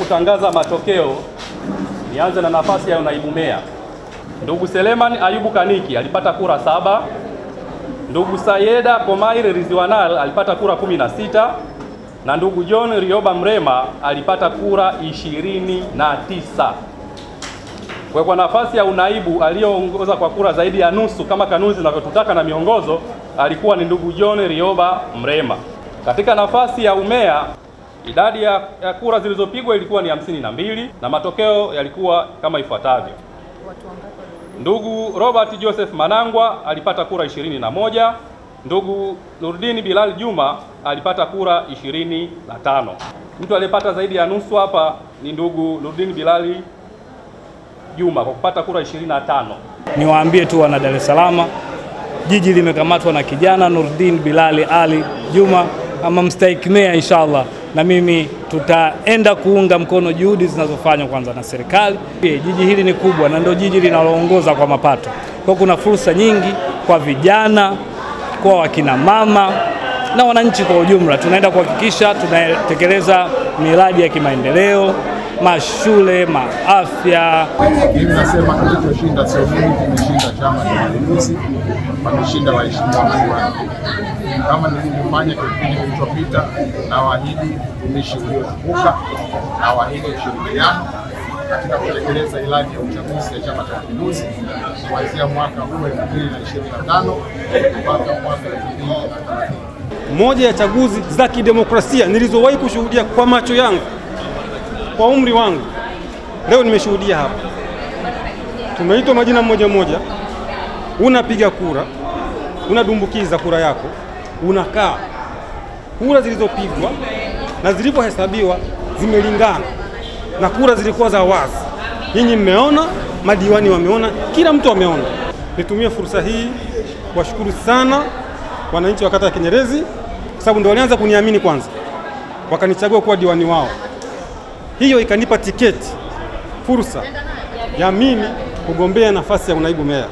Kutangaza matokeo, nianze na nafasi ya naibu meya. Ndugu Seleman Ayubu Kaniki alipata kura 7. Ndugu Sayeda Komaire Rizwanal alipata kura 16 na ndugu John Rioba Mrema alipata kura 29. Kwa nafasi ya unaibu aliyoongoza kwa kura zaidi ya nusu kama kanuni zinavyotutaka na miongozo alikuwa ni ndugu John Rioba Mrema. Katika nafasi ya umea idadi ya kura zilizopigwa ilikuwa ni 52 na matokeo yalikuwa kama ifuatavyo. Ndugu Robert Joseph Manangwa alipata kura 21, ndugu Nurdin Bilal Juma alipata kura 25. Mtu aliyepata zaidi ya nusu hapa ni ndugu Nurdin Bilal Juma kwa kupata kura 25. Niwaambie tu wana Dar es Salaam, jiji limekamatwa na kijana Nurdin Bilal Ali Juma ama mstahiki meya inshallah, na mimi tutaenda kuunga mkono juhudi zinazofanywa kwanza na serikali. Jiji hili ni kubwa na ndio jiji linaloongoza kwa mapato. Kwa kuna fursa nyingi kwa vijana, kwa wakina mama na wananchi kwa ujumla. Tunaenda kuhakikisha tunatekeleza miradi ya kimaendeleo, mashule, maafya. Mimi nasema kilichoshinda sio mimi, kimeshinda Chama cha Mapinduzi, wameshinda waheshimiwa madiwani. Kama nilivyofanya kipindi kilichopita, na waahidi utumishi uliozunguka, na waahidi ushirikiano katika kutekeleza ilani ya uchaguzi ya Chama cha Mapinduzi kuanzia mwaka huu 2025 mpaka mwaka 2030. Moja ya chaguzi za kidemokrasia nilizowahi kushuhudia kwa macho yangu kwa umri wangu, leo nimeshuhudia hapa. Tumeitwa majina mmoja mmoja, unapiga kura, unadumbukiza kura yako, unakaa. Kura zilizopigwa na zilipohesabiwa zimelingana na kura zilikuwa za wazi. Nyinyi mmeona, madiwani wameona, kila mtu ameona. Nitumie fursa hii kuwashukuru sana wananchi wa kata ya Kinyerezi kwa sababu ndio walianza kuniamini kwanza, wakanichagua kuwa diwani wao. Hiyo ikanipa tiketi, fursa ya mimi kugombea nafasi ya unaibu meya.